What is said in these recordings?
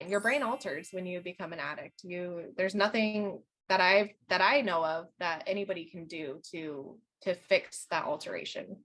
your brain alters when you become an addict. There's nothing that I know of that anybody can do to fix that alteration.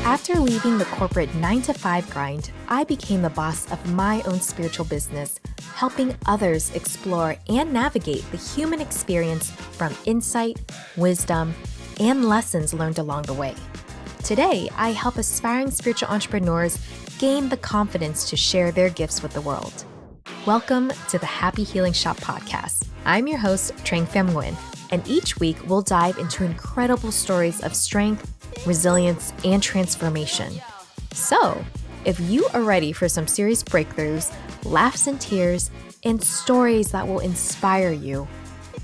After leaving the corporate 9-to-5 grind, I became the boss of my own spiritual business, helping others explore and navigate the human experience from insight, wisdom, and lessons learned along the way. Today, I help aspiring spiritual entrepreneurs gain the confidence to share their gifts with the world. Welcome to the Happy Healing Shop podcast. I'm your host, Trang Pham Nguyen, and each week we'll dive into incredible stories of strength, resilience, and transformation. So, if you are ready for some serious breakthroughs, laughs and tears, and stories that will inspire you,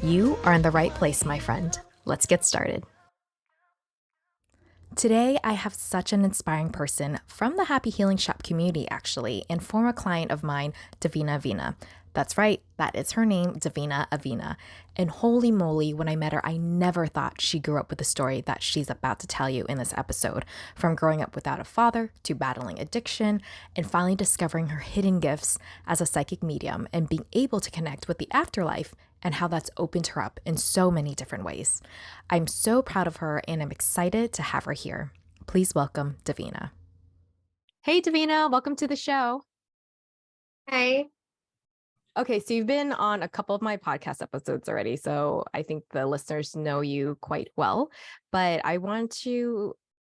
you are in the right place, my friend. Let's get started. Today, I have such an inspiring person from the Happy Healing Shop community, actually, and former client of mine, Davina Avina. That's right, that is her name, Davina Avina. And holy moly, when I met her, I never thought she grew up with the story that she's about to tell you in this episode. From growing up without a father, to battling addiction, and finally discovering her hidden gifts as a psychic medium and being able to connect with the afterlife and how that's opened her up in so many different ways. I'm so proud of her and I'm excited to have her here. Please welcome Davina. Hey, Davina, welcome to the show. Hey. Okay, so you've been on a couple of my podcast episodes already, so I think the listeners know you quite well, but I want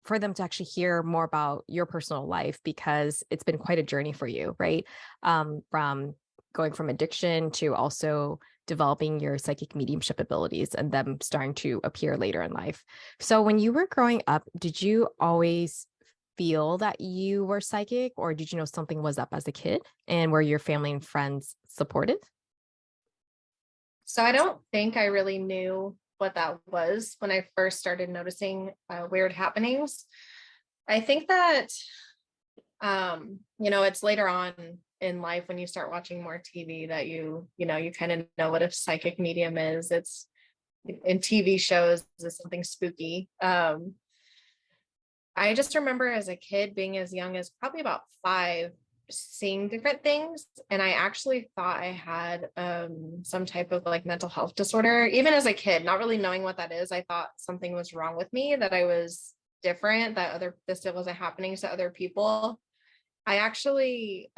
for them to actually hear more about your personal life because it's been quite a journey for you, right? From going from addiction to also developing your psychic mediumship abilities and them starting to appear later in life. So when you were growing up, did you always feel that you were psychic, or did you know something was up as a kid, and were your family and friends supportive? So I don't think I really knew what that was when I first started noticing weird happenings. I think that, it's later on in life when you start watching more TV that you kind of know what a psychic medium is. It's in TV shows is something spooky. I just remember as a kid being as young as probably about 5, seeing different things. And I actually thought I had some type of like mental health disorder, even as a kid, not really knowing what that is. I thought something was wrong with me, that I was different, that this wasn't happening to other people. I actually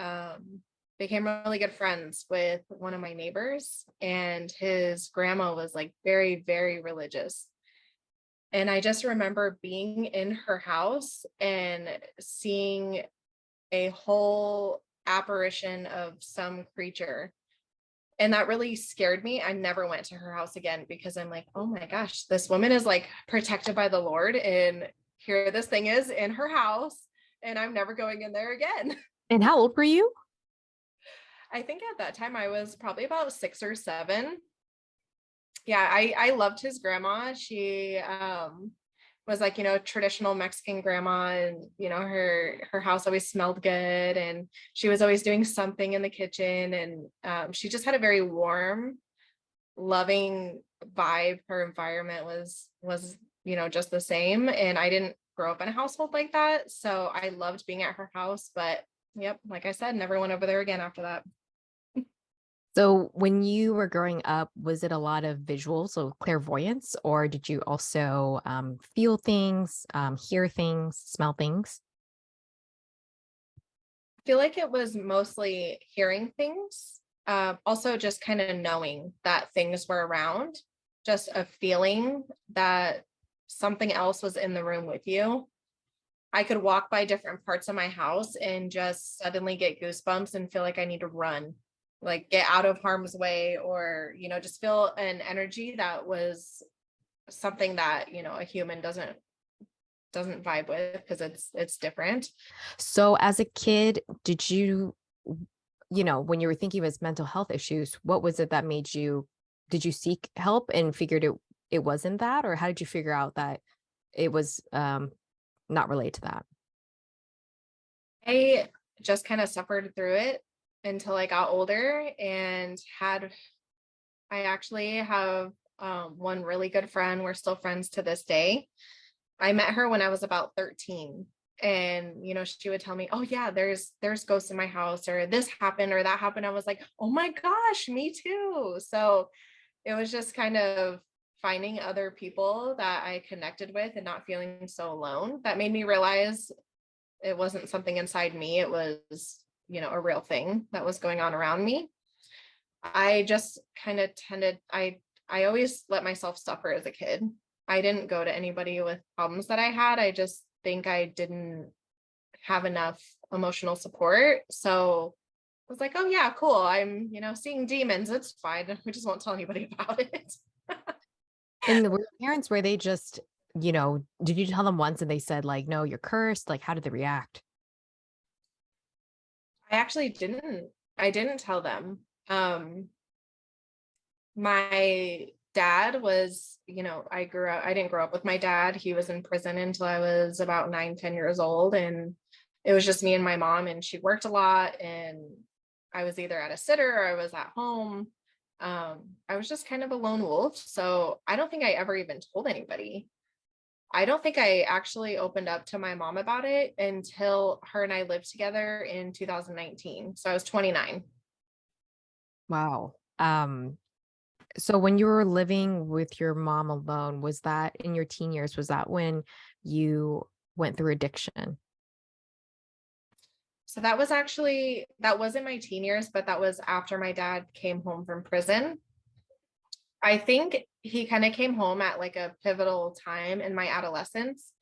became really good friends with one of my neighbors, and his grandma was like very, very religious. And I just remember being in her house and seeing a whole apparition of some creature. And that really scared me. I never went to her house again because I'm like, oh my gosh, this woman is like protected by the Lord. And here this thing is in her house, and I'm never going in there again. And how old were you? I think at that time I was probably about 6 or 7. Yeah, I loved his grandma. She was like, traditional Mexican grandma, and her house always smelled good, and she was always doing something in the kitchen, and she just had a very warm, loving vibe. Her environment was just the same, and I didn't grow up in a household like that, so I loved being at her house. But yep, like I said, never went over there again after that. So when you were growing up, was it a lot of visuals, so clairvoyance, or did you also feel things, hear things, smell things? I feel like it was mostly hearing things, also just kind of knowing that things were around, just a feeling that something else was in the room with you. I could walk by different parts of my house and just suddenly get goosebumps and feel like I need to run, like get out of harm's way, or just feel an energy that was something that a human doesn't vibe with, because it's different. So as a kid, did you, when you were thinking of his mental health issues, what was it that did you seek help and figured it wasn't that, or how did you figure out that it was not related to that? I just kind of suffered through it until I got older, and I actually have one really good friend. We're still friends to this day. I met her when I was about 13. And, she would tell me, oh yeah, there's ghosts in my house, or this happened or that happened. I was like, oh my gosh, me too. So it was just kind of finding other people that I connected with and not feeling so alone that made me realize it wasn't something inside me. It was, a real thing that was going on around me. I just kind of I always let myself suffer as a kid. I didn't go to anybody with problems that I had. I just think I didn't have enough emotional support. So I was like, oh yeah, cool. I'm, seeing demons. It's fine. We just won't tell anybody about it. And were your parents, were they just, did you tell them once and they said like, no, you're cursed? Like, how did they react? I actually didn't. I didn't tell them. My dad was, I didn't grow up with my dad. He was in prison until I was about 9, 10 years old. And it was just me and my mom, and she worked a lot, and I was either at a sitter or I was at home. I was just kind of a lone wolf. So I don't think I ever even told anybody. I don't think I actually opened up to my mom about it until her and I lived together in 2019. So I was 29. Wow. So when you were living with your mom alone, was that in your teen years? Was that when you went through addiction? So that was in my teen years, but that was after my dad came home from prison. I think he kind of came home at like a pivotal time in my adolescence.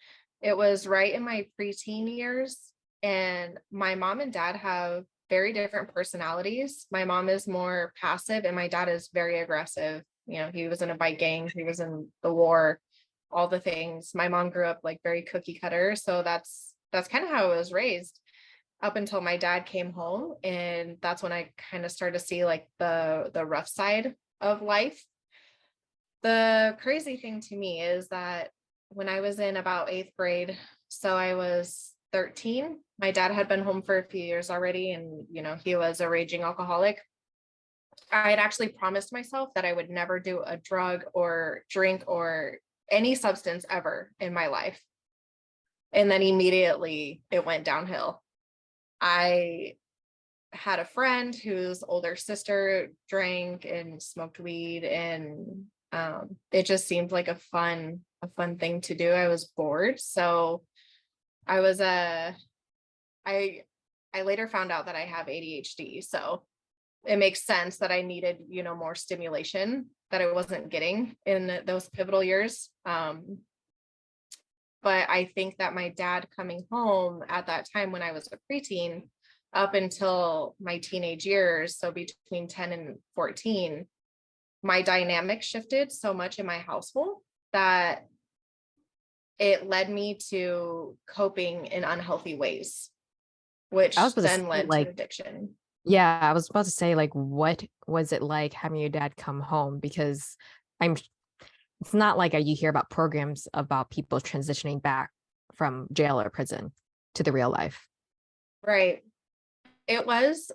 It was right in my preteen years, and my mom and dad have very different personalities. My mom is more passive, and my dad is very aggressive. He was in a bike gang, he was in the war, all the things. My mom grew up like very cookie cutter, so that's kind of how I was raised up until my dad came home, and that's when I kind of started to see like the rough side of life. The crazy thing to me is that when I was in about 8th grade, so I was 13, my dad had been home for a few years already, and he was a raging alcoholic. I had actually promised myself that I would never do a drug or drink or any substance ever in my life. And then immediately it went downhill. I had a friend whose older sister drank and smoked weed, and it just seemed like a fun thing to do. I was bored, so I was I later found out that I have ADHD, so it makes sense that I needed more stimulation that I wasn't getting in those pivotal years. But I think that my dad coming home at that time when I was a preteen up until my teenage years, so between 10 and 14, my dynamic shifted so much in my household that it led me to coping in unhealthy ways, I was which about to say, then led to like, addiction. yeah, I was about to say, like, what was it like having your dad come home? Because I'm, it's not like you hear about programs about people transitioning back from jail or prison to the real life. Right. It was,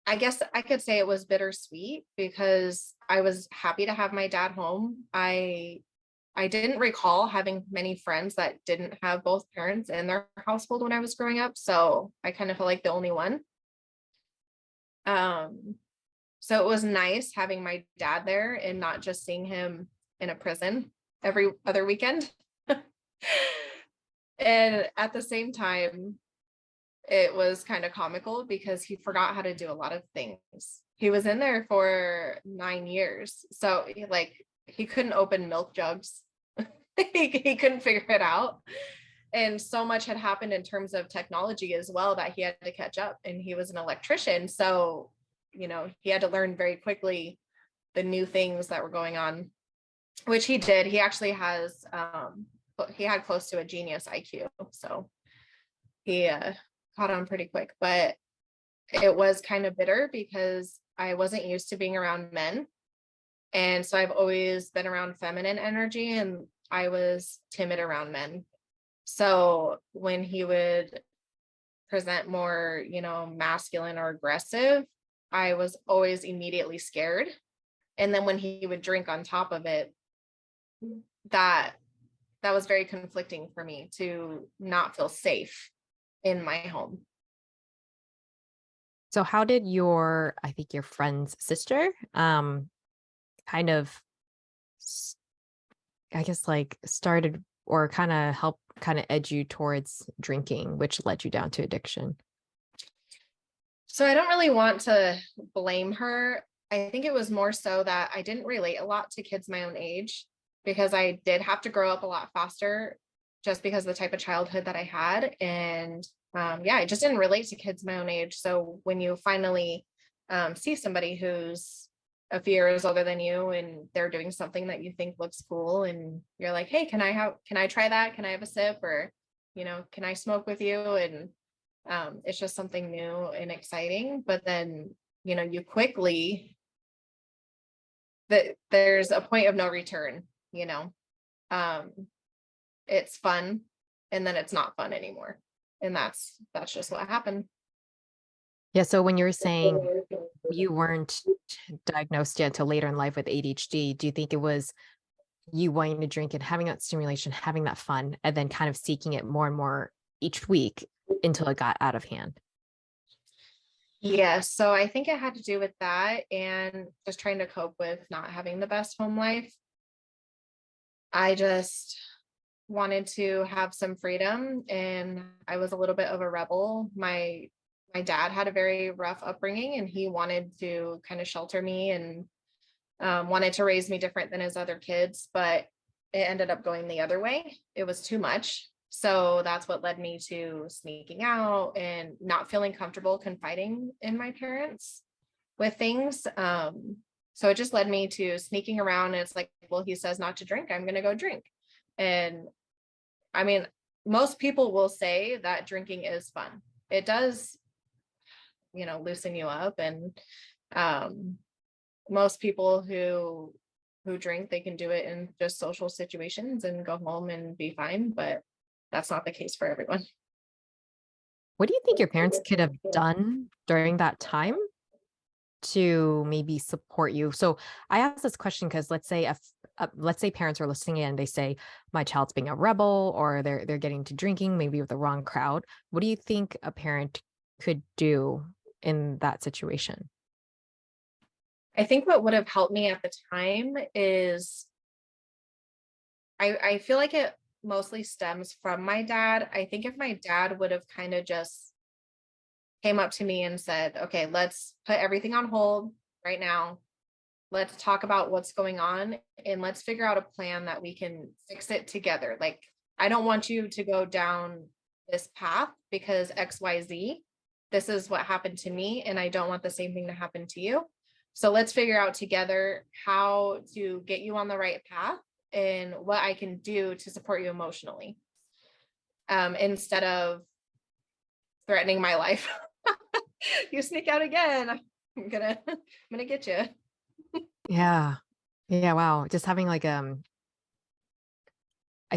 I guess I could say it was bittersweet because I was happy to have my dad home. I didn't recall having many friends that didn't have both parents in their household when I was growing up, so I kind of felt like the only one. Um, so it was nice having my dad there and not just seeing him in a prison every other weekend. And at the same time, it was kind of comical because he forgot how to do a lot of things. He was in there for 9 years. So he couldn't open milk jugs. he couldn't figure it out. And so much had happened in terms of technology as well that he had to catch up. And he was an electrician. So, he had to learn very quickly the new things that were going on, which he did. He actually he had close to a genius IQ. So he caught on pretty quick, but it was kind of bitter because I wasn't used to being around men. And so I've always been around feminine energy, and I was timid around men. So when he would present more, masculine or aggressive, I was always immediately scared. And then when he would drink on top of it, that was very conflicting for me to not feel safe in my home. So how did I think your friend's sister, kind of, s- I guess like started or kind of help kind of edge you towards drinking, which led you down to addiction? So I don't really want to blame her. I think it was more so that I didn't relate a lot to kids my own age because I did have to grow up a lot faster just because of the type of childhood that I had. And yeah, I just didn't relate to kids my own age. So when you finally see somebody who's a few years older than you and they're doing something that you think looks cool and you're like, hey, can I try that? Can I have a sip? Or, can I smoke with you? And it's just something new and exciting. But then, you quickly that there's a point of no return, um, it's fun and then it's not fun anymore. And that's just what happened. Yeah. So when you were saying you weren't diagnosed yet until later in life with ADHD, do you think it was you wanting to drink and having that stimulation, having that fun, and then kind of seeking it more and more each week until it got out of hand? Yeah, so I think it had to do with that and just trying to cope with not having the best home life. I just wanted to have some freedom and I was a little bit of a rebel. My dad had a very rough upbringing and he wanted to kind of shelter me and wanted to raise me different than his other kids, but it ended up going the other way. It was too much. So that's what led me to sneaking out and not feeling comfortable confiding in my parents with things. So it just led me to sneaking around. And it's like, well, he says not to drink, I'm going to go drink. And I mean, most people will say that drinking is fun. It does, loosen you up. And um, most people who drink, they can do it in just social situations and go home and be fine. But that's not the case for everyone. What do you think your parents could have done during that time to maybe support you? So I asked this question because let's say parents are listening in and they say my child's being a rebel or they're getting to drinking maybe with the wrong crowd. What do you think a parent could do in that situation? I think what would have helped me at the time is I feel like it mostly stems from my dad. I think if my dad would have kind of just came up to me and said, okay, let's put everything on hold right now. Let's talk about what's going on and let's figure out a plan that we can fix it together. Like, I don't want you to go down this path because XYZ. This is what happened to me, and I don't want the same thing to happen to you. So let's figure out together how to get you on the right path and what I can do to support you emotionally. Instead of threatening my life. You sneak out again, I'm gonna get you. Yeah. Yeah, wow. Just having like I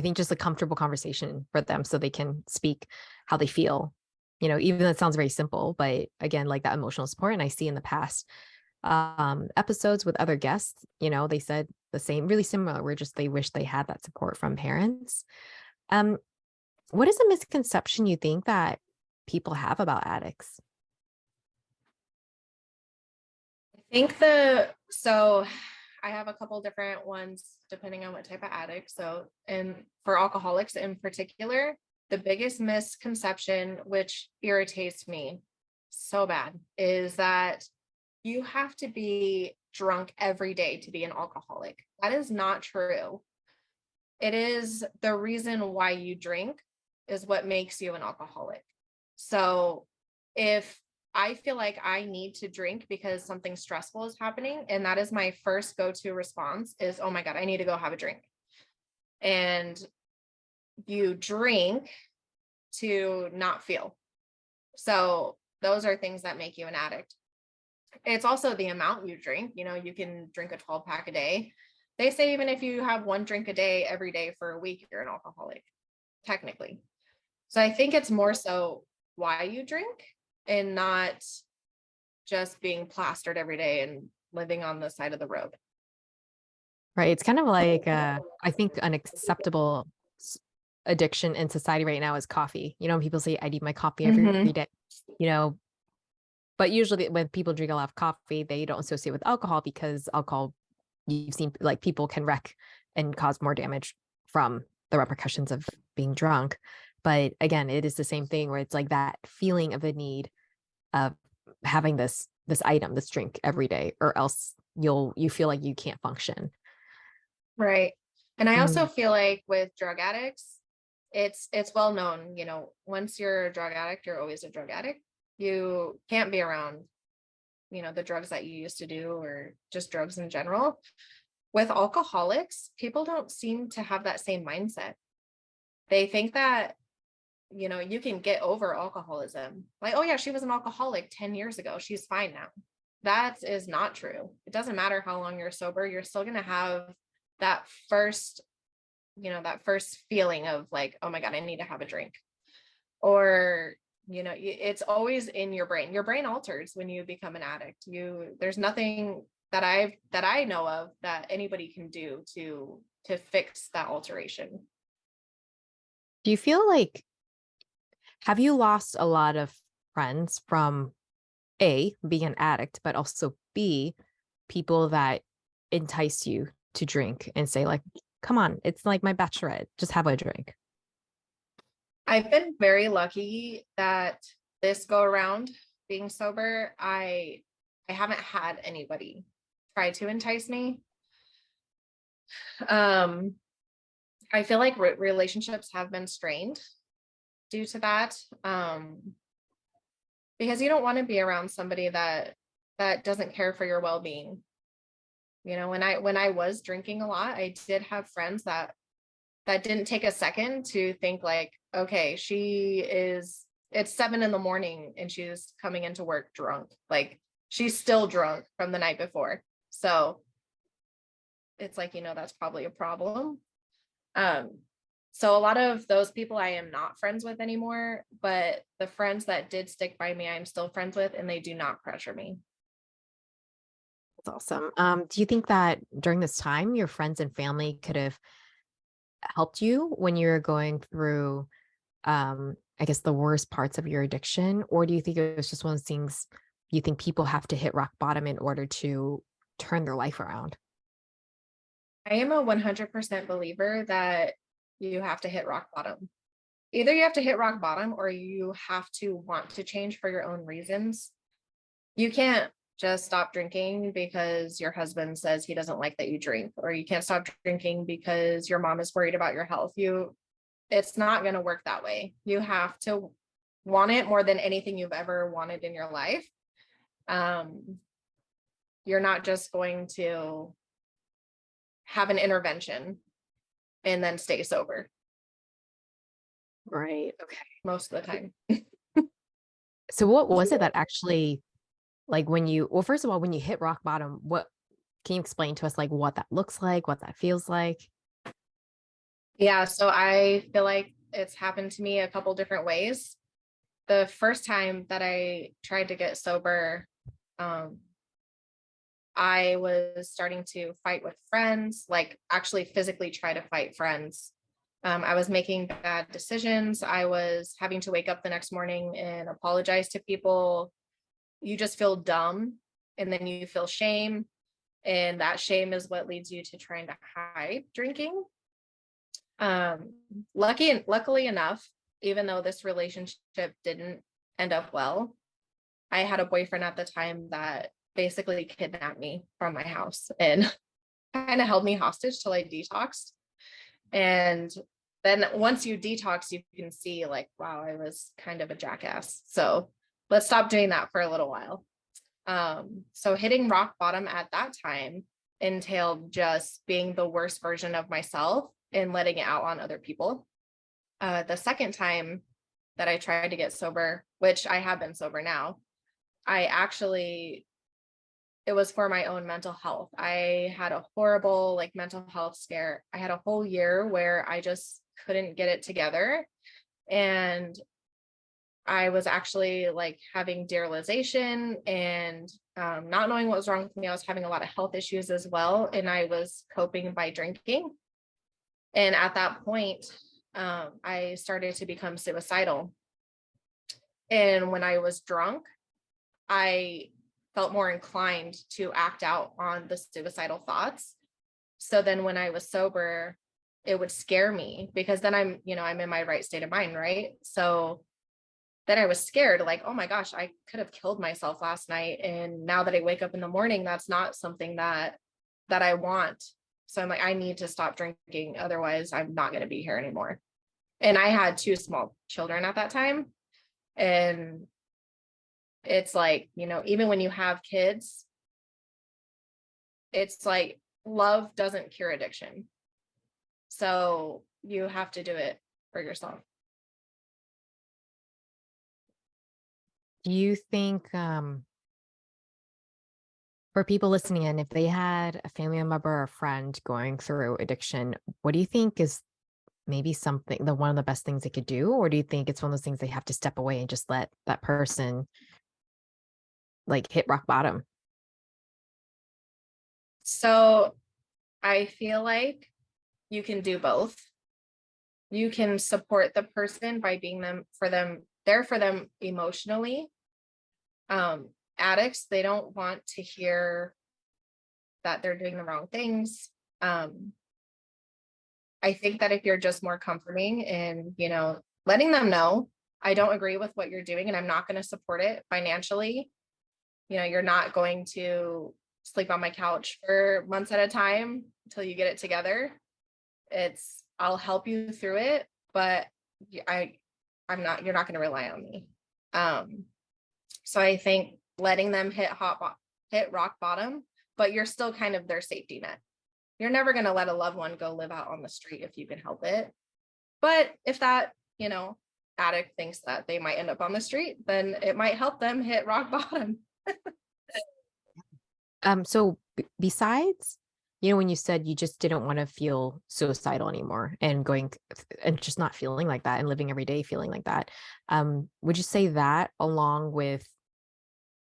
think just a comfortable conversation for them so they can speak how they feel. Even though it sounds very simple, but again, like that emotional support. And I see in the past episodes with other guests, they said the same, really similar, where just they wish they had that support from parents. Um, what is a misconception you think that people have about addicts? I think so I have a couple different ones depending on what type of addict. So, and for alcoholics in particular, the biggest misconception, which irritates me so bad, is that you have to be drunk every day to be an alcoholic. That is not true. It is the reason why you drink is what makes you an alcoholic. So if I feel like I need to drink because something stressful is happening, and that is my first go-to response is, oh my God, I need to go have a drink. And you drink to not feel. So those are things that make you an addict. It's also the amount you drink. You can drink a 12 pack a day. They say even if you have one drink a day every day for a week, you're an alcoholic, technically. So I think it's more so why you drink and not just being plastered every day and living on the side of the road. Right. It's kind of like, I think an acceptable addiction in society right now is coffee. When people say I need my coffee every Hmm. day, you know, but usually when people drink a lot of coffee, they don't associate with alcohol because alcohol, you've seen like people can wreck and cause more damage from the repercussions of being drunk. But again, it is the same thing where it's like that feeling of the need of having this item, this drink every day, or else you feel like you can't function. Right. And I also Mm. feel like with drug addicts, it's well known, once you're a drug addict, you're always a drug addict. You can't be around, the drugs that you used to do or just drugs in general. With alcoholics, people don't seem to have that same mindset. They think that, you can get over alcoholism. Like, oh yeah, she was an alcoholic 10 years ago. She's fine now. That is not true. It doesn't matter how long you're sober, you're still going to have that first, that first feeling of like, oh my God, I need to have a drink. Or, it's always in your brain. Your brain alters when you become an addict. There's nothing that I know of that anybody can do to fix that alteration. Do you feel like, have you lost a lot of friends from A, being an addict, but also B, people that entice you to drink and say, like, come on, it's like my bachelorette, just have a drink. I've been very lucky that this go around being sober, I haven't had anybody try to entice me. Um, I feel like relationships have been strained due to that. Because you don't want to be around somebody that doesn't care for your well-being. When I was drinking a lot, I did have friends that didn't take a second to think like, okay, it's 7 a.m. and she's coming into work drunk. Like she's still drunk from the night before. So it's like, that's probably a problem. Um, so a lot of those people I am not friends with anymore, but the friends that did stick by me, I'm still friends with, and they do not pressure me. That's awesome. Do you think that during this time, your friends and family could have helped you when you're going through, I guess, the worst parts of your addiction? Or do you think it was just one of those things you think people have to hit rock bottom in order to turn their life around? I am a 100% believer that you have to hit rock bottom. Either you have to hit rock bottom or you have to want to change for your own reasons. You can't just stop drinking because your husband says he doesn't like that you drink, or you can't stop drinking because your mom is worried about your health. It's not going to work that way. You have to want it more than anything you've ever wanted in your life. Um, you're not just going to have an intervention and then stay sober Right. Okay. most of the time. So what was it that actually, like, when you, well, first of all, when you hit rock bottom, what can you explain to us, like, what that looks like, what that feels like? Yeah, so I feel like it's happened to me a couple different ways. The first time that I tried to get sober, um, I was starting to fight with friends, like actually physically try to fight friends. I was making bad decisions. I was having to wake up the next morning and apologize to people. You just feel dumb and then you feel shame. And that shame is what leads you to trying to hide drinking. Um, luckily enough, even though this relationship didn't end up well, I had a boyfriend at the time that basically kidnapped me from my house and kind of held me hostage till I detoxed. And then once you detox, you can see like, wow, I was kind of a jackass. So let's stop doing that for a little while. So hitting rock bottom at that time entailed just being the worst version of myself and letting it out on other people. The second time that I tried to get sober, which I have been sober now, I actually, it was for my own mental health. I had a horrible like mental health scare. I had a whole year where I just couldn't get it together. And I was actually like having derealization and not knowing what was wrong with me. I was having a lot of health issues as well, and I was coping by drinking. And at that point, I started to become suicidal. And when I was drunk, I felt more inclined to act out on the suicidal thoughts. So then when I was sober, it would scare me because then I'm in my right state of mind, right? So then I was scared, like, oh my gosh, I could have killed myself last night. And now that I wake up in the morning, that's not something that I want. So I'm like, I need to stop drinking. Otherwise, I'm not going to be here anymore. And I had 2 small children at that time. And it's like, even when you have kids, it's like love doesn't cure addiction. So you have to do it for yourself. Do you think for people listening in, if they had a family member or a friend going through addiction, what do you think is maybe one of the best things they could do? Or do you think it's one of those things they have to step away and just let that person like hit rock bottom? So I feel like you can do both. You can support the person by being there for them emotionally. Addicts, they don't want to hear that they're doing the wrong things. I think that if you're just more comforting and, letting them know, I don't agree with what you're doing and I'm not going to support it financially. You're not going to sleep on my couch for months at a time until you get it together. I'll help you through it, but you're not going to rely on me. So I think letting them hit rock bottom, but you're still kind of their safety net. You're never going to let a loved one go live out on the street if you can help it. But if that, addict thinks that they might end up on the street, then it might help them hit rock bottom. So besides, when you said you just didn't want to feel suicidal anymore and and just not feeling like that and living every day feeling like that, would you say that along with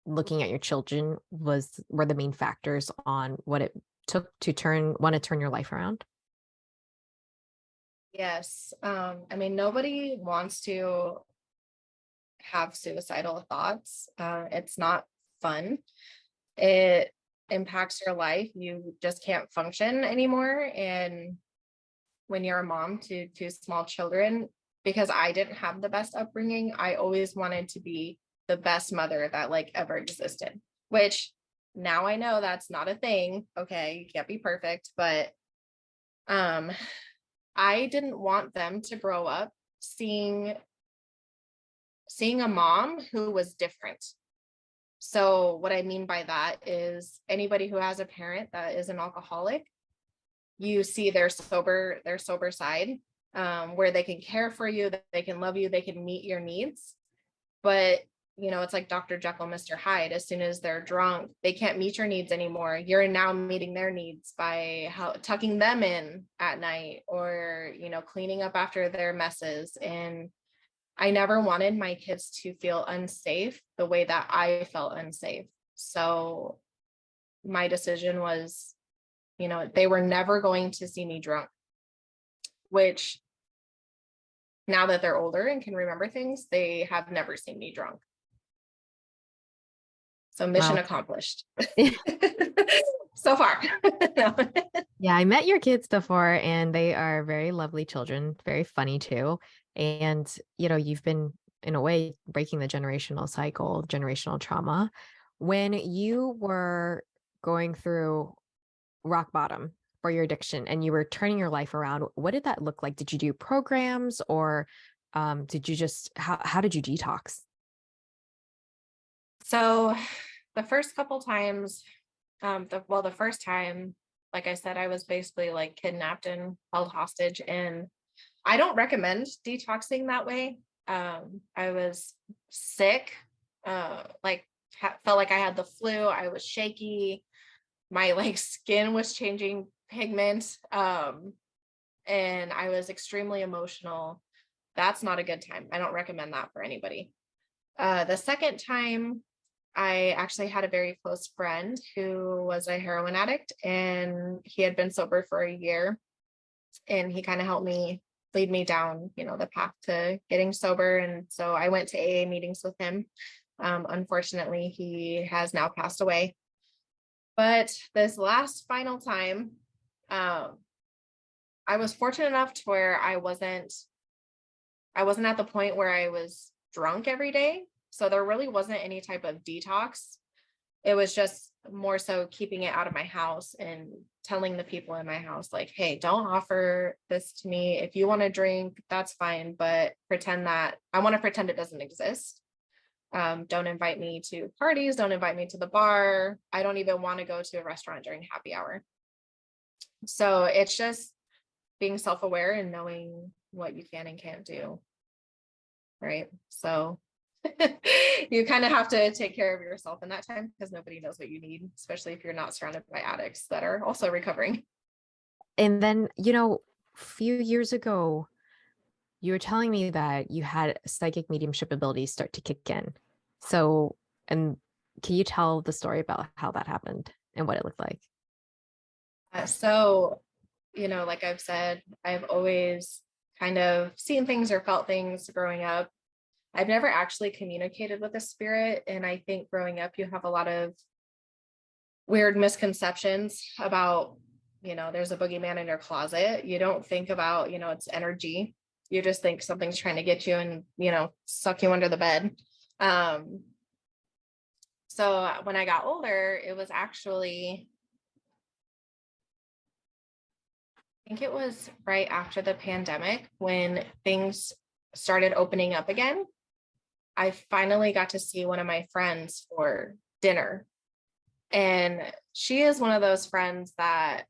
looking at your children were the main factors on what it took to want to turn your life around? Yes. Nobody wants to have suicidal thoughts. It's not fun. It impacts your life. You just can't function anymore. And when you're a mom to 2 small children, because I didn't have the best upbringing, I always wanted to be the best mother that ever existed, which now I know that's not a thing. Okay. You can't be perfect, but, I didn't want them to grow up seeing a mom who was different. So what I mean by that is anybody who has a parent that is an alcoholic, you see their sober side, where they can care for you, that they can love you, they can meet your needs. But it's like Dr. Jekyll, Mr. Hyde. As soon as they're drunk, they can't meet your needs anymore. You're now meeting their needs by tucking them in at night or, cleaning up after their messes. And I never wanted my kids to feel unsafe the way that I felt unsafe. So my decision was, they were never going to see me drunk, which now that they're older and can remember things, they have never seen me drunk. So mission accomplished. So far. No. Yeah, I met your kids before and they are very lovely children, very funny too. And, you've been, in a way, breaking the generational cycle, generational trauma. When you were going through rock bottom for your addiction and you were turning your life around, what did that look like? Did you do programs or did you how did you detox? So the first couple times, the first time, like I said, I was basically kidnapped and held hostage, and I don't recommend detoxing that way. I was sick, felt like I had the flu. I was shaky. My skin was changing pigment. And I was extremely emotional. That's not a good time. I don't recommend that for anybody. The second time, I actually had a very close friend who was a heroin addict, and he had been sober for a year, and he kind of helped me lead me down, the path to getting sober. And so I went to AA meetings with him. Unfortunately, he has now passed away. But this last final time, I was fortunate enough to where I wasn't at the point where I was drunk every day. So there really wasn't any type of detox. It was just more so keeping it out of my house and telling the people in my house, like, hey, don't offer this to me. If you want to drink, that's fine, but I want to pretend it doesn't exist. Don't invite me to parties. Don't invite me to the bar. I don't even want to go to a restaurant during happy hour. So it's just being self-aware and knowing what you can and can't do. Right. So you kind of have to take care of yourself in that time, because nobody knows what you need, especially if you're not surrounded by addicts that are also recovering. And then, a few years ago, you were telling me that you had psychic mediumship abilities start to kick in. So, and can you tell the story about how that happened and what it looked like? So, like I've said, I've always kind of seen things or felt things growing up. I've never actually communicated with a spirit. And I think growing up, you have a lot of weird misconceptions about, there's a boogeyman in your closet. You don't think about, it's energy. You just think something's trying to get you and, suck you under the bed. So when I got older, it was actually, I think it was right after the pandemic when things started opening up again. I finally got to see one of my friends for dinner. And she is one of those friends that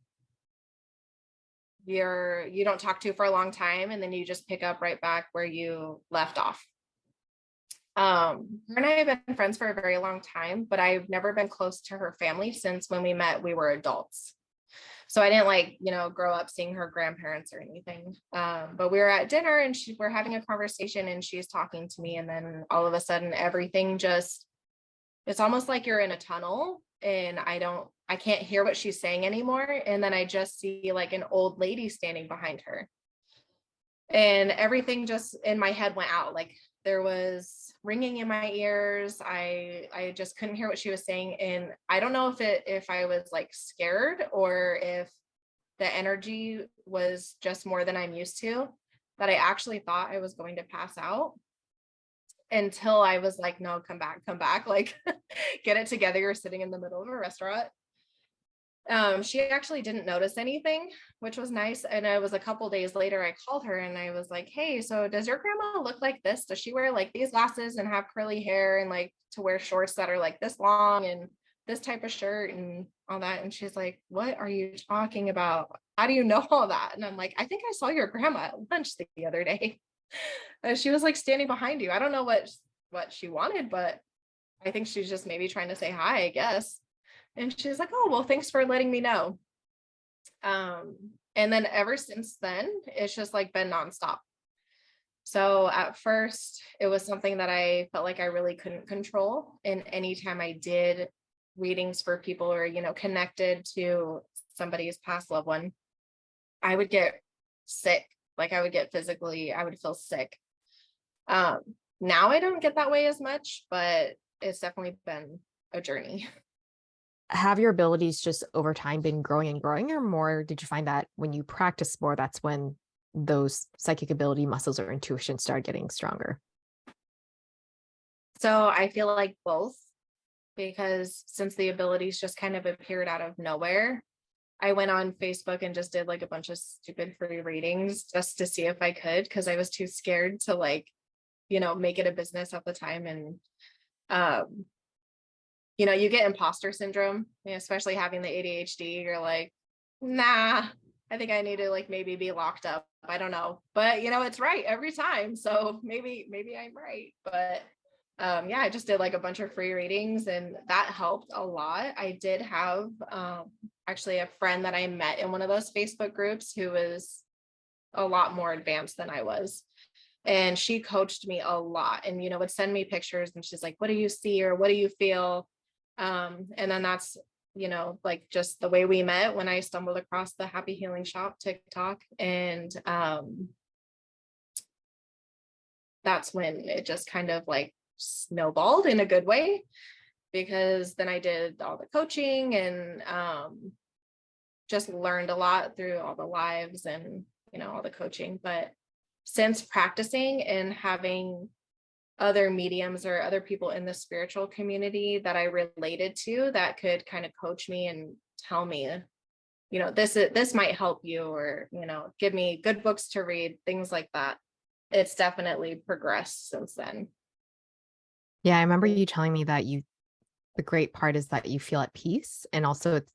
you don't talk to for a long time, and then you just pick up right back where you left off. Her and I have been friends for a very long time, but I've never been close to her family since when we met, we were adults. So I didn't grow up seeing her grandparents or anything. But we were at dinner and we're having a conversation and she's talking to me. And then all of a sudden everything it's almost like you're in a tunnel and I can't hear what she's saying anymore. And then I just see like an old lady standing behind her. And everything just in my head went out. Like there was ringing in my ears. I just couldn't hear what she was saying. And I don't know if I was like scared or if the energy was just more than I'm used to, that I actually thought I was going to pass out, until I was like, no, come back, like get it together. You're sitting in the middle of a restaurant. She actually didn't notice anything, which was nice. And it was a couple days later, I called her and I was like, hey, so does your grandma look like this? Does she wear like these glasses and have curly hair and like to wear shorts that are like this long and this type of shirt and all that? And she's like, what are you talking about? How do you know all that? And I'm like, I think I saw your grandma at lunch the other day. And she was like standing behind you. I don't know what she wanted, but I think she's just maybe trying to say hi, I guess. And she's like, oh, well, thanks for letting me know. And then ever since then, it's just like been nonstop. So at first, it was something that I felt like I really couldn't control. And anytime I did readings for people or, connected to somebody's past loved one, I would get sick. Like I would feel sick. Now I don't get that way as much, but it's definitely been a journey. Have your abilities just over time been growing and growing, or more did you find that when you practice more, that's when those psychic ability muscles or intuition start getting stronger? So I feel like both, because since the abilities just kind of appeared out of nowhere, I went on Facebook and just did like a bunch of stupid free readings just to see if I could, because I was too scared to make it a business at the time. And you get imposter syndrome, especially having the ADHD. You're like, nah, I think I need to like maybe be locked up. I don't know, but it's right every time. So maybe I'm right. But yeah, I just did like a bunch of free readings and that helped a lot. I did have actually a friend that I met in one of those Facebook groups who was a lot more advanced than I was. And she coached me a lot and, would send me pictures and she's like, what do you see? Or what do you feel? And then that's, like just the way we met when I stumbled across the Happy Healing Shop TikTok. And that's when it just kind of like snowballed in a good way, because then I did all the coaching and just learned a lot through all the lives and, all the coaching. But since practicing and having other mediums or other people in the spiritual community that I related to that could kind of coach me and tell me, this might help you, or, give me good books to read, things like that. It's definitely progressed since then. Yeah, I remember you telling me that the great part is that you feel at peace. And also it's,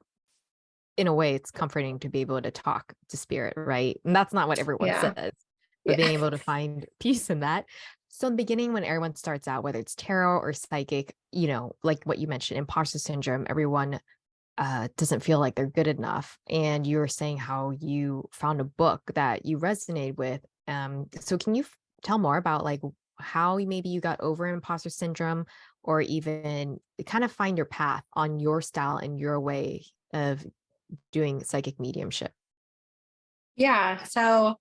in a way, it's comforting to be able to talk to spirit, right? And that's not what everyone Yeah. says, but Yeah. being able to find peace in that. So in the beginning, when everyone starts out, whether it's tarot or psychic, like what you mentioned, imposter syndrome, everyone doesn't feel like they're good enough. And you were saying how you found a book that you resonated with. So can you tell more about like how maybe you got over imposter syndrome, or even kind of find your path on your style and your way of doing psychic mediumship? Yeah. So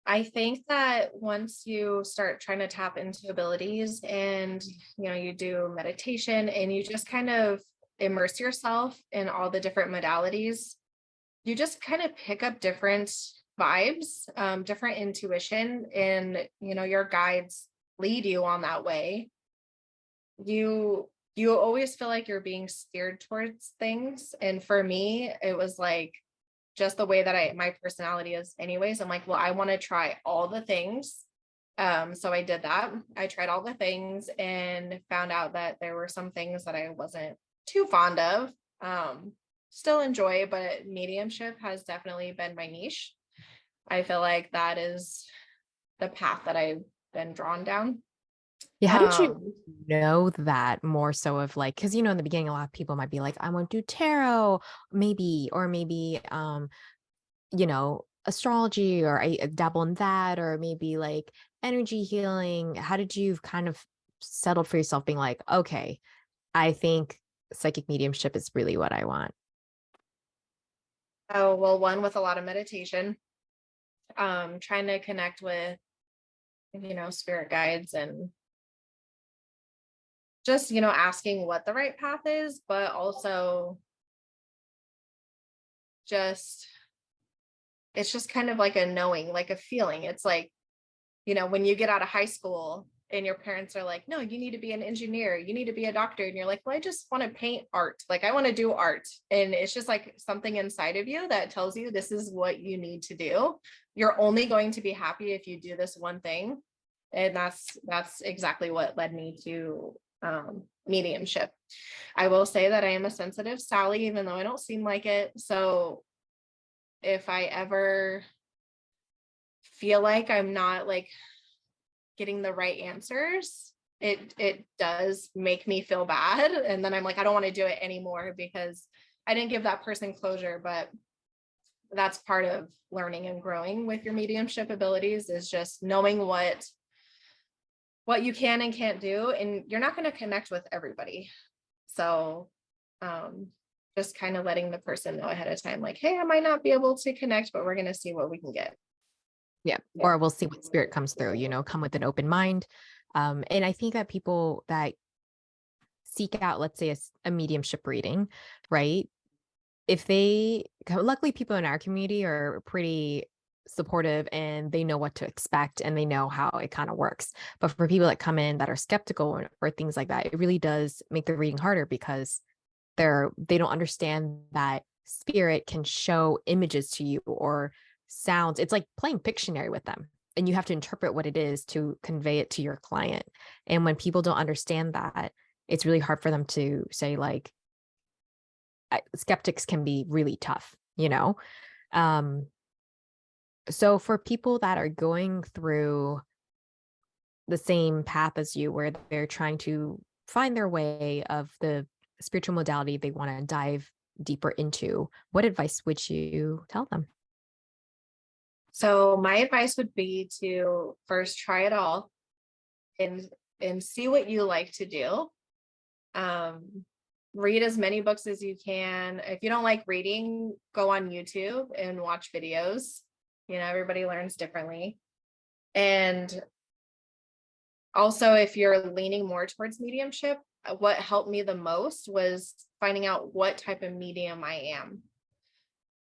I think that once you start trying to tap into abilities and, you do meditation and you just kind of immerse yourself in all the different modalities, you just kind of pick up different vibes, different intuition, and, your guides lead you on that way. You always feel like you're being steered towards things. And for me, it was like, just the way that my personality is anyways. I'm like, well, I want to try all the things. So I did that. I tried all the things and found out that there were some things that I wasn't too fond of. Still enjoy, but mediumship has definitely been my niche. I feel like that is the path that I've been drawn down. Yeah, how did you Um, know that more so of like, because in the beginning, a lot of people might be like, I want to do tarot, maybe, or maybe astrology, or I dabble in that, or maybe like energy healing. How did you kind of settled for yourself being like, okay, I think psychic mediumship is really what I want? oh, well, one with a lot of meditation, trying to connect with, spirit guides and just, asking what the right path is, but also just, it's just kind of like a knowing, like a feeling. It's like, when you get out of high school and your parents are like, no, you need to be an engineer, you need to be a doctor. And you're like, well, I just want to paint art. Like, I want to do art. And it's just like something inside of you that tells you this is what you need to do. You're only going to be happy if you do this one thing. And that's exactly what led me to mediumship. I will say that I am a sensitive Sally, even though I don't seem like it. So if I ever feel like I'm not like getting the right answers, it does make me feel bad. And then I'm like, I don't want to do it anymore because I didn't give that person closure. But that's part of learning and growing with your mediumship abilities, is just knowing what you can and can't do. And you're not going to connect with everybody. So just kind of letting the person know ahead of time, like, hey, I might not be able to connect, but we're going to see what we can get. Yeah. Yeah. Or we'll see what spirit comes through, come with an open mind. And I think that people that seek out, let's say, a mediumship reading, right? If they, luckily, people in our community are pretty supportive and they know what to expect and they know how it kind of works. But for people that come in that are skeptical, or things like that, it really does make the reading harder, because they don't understand that spirit can show images to you or sounds. It's like playing Pictionary with them, and you have to interpret what it is to convey it to your client. And when people don't understand that, it's really hard for them to say, like, skeptics can be really tough. Um, so for people that are going through the same path as you, where they're trying to find their way of the spiritual modality they want to dive deeper into, what advice would you tell them? So my advice would be to first try it all and see what you like to do. Um, read as many books as you can. If you don't like reading, go on YouTube and watch videos. Everybody learns differently. And also, if you're leaning more towards mediumship, what helped me the most was finding out what type of medium I am.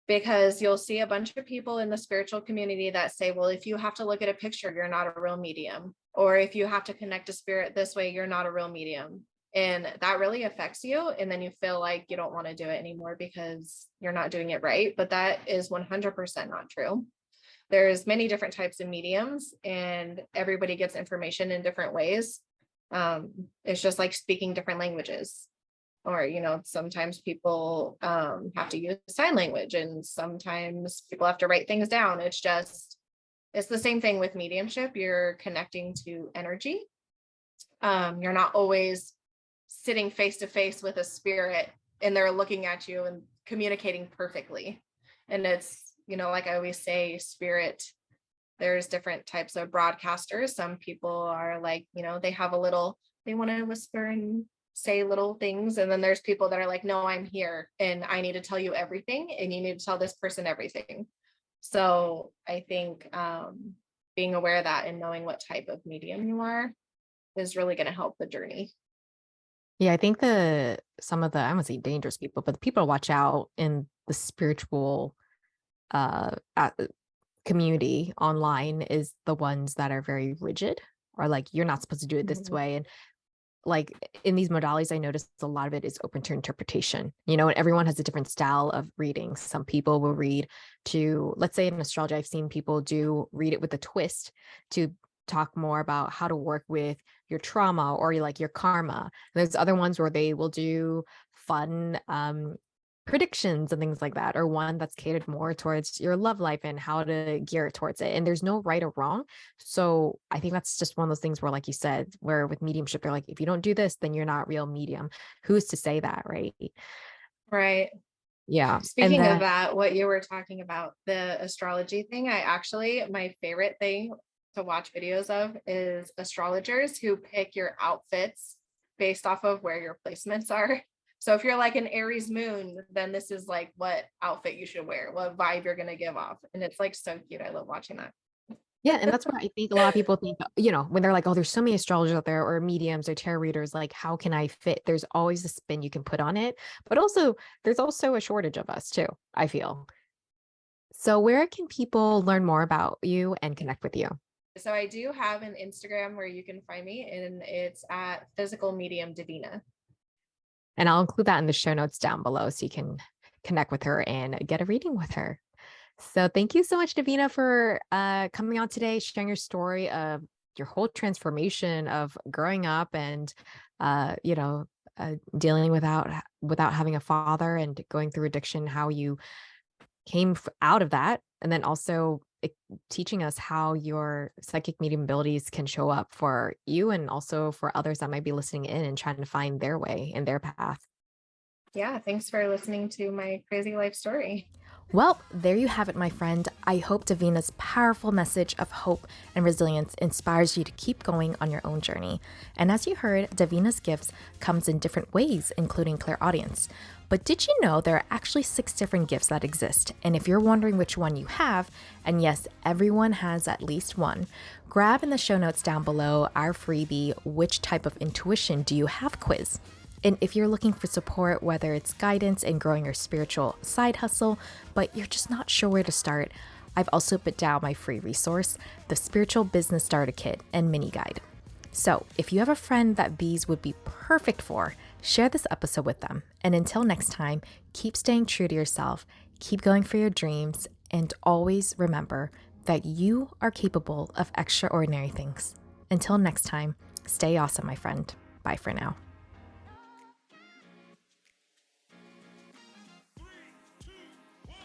Because you'll see a bunch of people in the spiritual community that say, well, if you have to look at a picture, you're not a real medium. Or if you have to connect to spirit this way, you're not a real medium. And that really affects you. And then you feel like you don't want to do it anymore because you're not doing it right. But that is 100% not true. There's many different types of mediums and everybody gets information in different ways. It's just like speaking different languages. Or, sometimes people have to use sign language and sometimes people have to write things down. It's the same thing with mediumship. You're connecting to energy. You're not always sitting face to face with a spirit and they're looking at you and communicating perfectly. And it's, like I always say, spirit, there's different types of broadcasters. Some people are like, they want to whisper and say little things. And then there's people that are like, no, I'm here and I need to tell you everything. And you need to tell this person everything. So I think being aware of that and knowing what type of medium you are is really going to help the journey. Yeah, I think some of the, I don't want to say dangerous people, but the people to watch out in the spiritual community online is the ones that are very rigid or like, you're not supposed to do it this way. And like in these modalities, I noticed a lot of it is open to interpretation, and everyone has a different style of reading. Some people will read to, let's say in astrology, I've seen people read it with a twist to talk more about how to work with your trauma or like your karma. And there's other ones where they will do fun predictions and things like that, or one that's catered more towards your love life and how to gear it towards it. And there's no right or wrong. So I think that's just one of those things where, like you said, where with mediumship, they're like, if you don't do this, then you're not real medium. Who's to say that, right? Right. Yeah. Speaking of that, what you were talking about, the astrology thing, my favorite thing to watch videos of is astrologers who pick your outfits based off of where your placements are. So if you're like an Aries moon, then this is like what outfit you should wear, what vibe you're going to give off. And it's like so cute. I love watching that. Yeah. And that's why I think a lot of people think, when they're like, oh, there's so many astrologers out there or mediums or tarot readers, like, how can I fit? There's always a spin you can put on it. But also, there's also a shortage of us too, I feel. So where can people learn more about you and connect with you? So I do have an Instagram where you can find me, and it's at Physical Medium Davina. And I'll include that in the show notes down below so you can connect with her and get a reading with her. So thank you so much, Davina, for coming on today, sharing your story of your whole transformation of growing up and, dealing without having a father and going through addiction, how you came out of that. And then also teaching us how your psychic medium abilities can show up for you and also for others that might be listening in and trying to find their way and their path. Yeah, thanks for listening to my crazy life story. Well, there you have it, my friend. I hope Davina's powerful message of hope and resilience inspires you to keep going on your own journey. And as you heard, Davina's gifts comes in different ways, including clairaudience. But did you know there are actually 6 different gifts that exist? And if you're wondering which one you have, and yes, everyone has at least one, grab in the show notes down below our freebie, Which Type of Intuition Do You Have quiz. And if you're looking for support, whether it's guidance in growing your spiritual side hustle, but you're just not sure where to start, I've also put down my free resource, the Spiritual Business Starter Kit and Mini Guide. So if you have a friend that these would be perfect for, share this episode with them. And until next time, keep staying true to yourself, keep going for your dreams, and always remember that you are capable of extraordinary things. Until next time, stay awesome, my friend. Bye for now.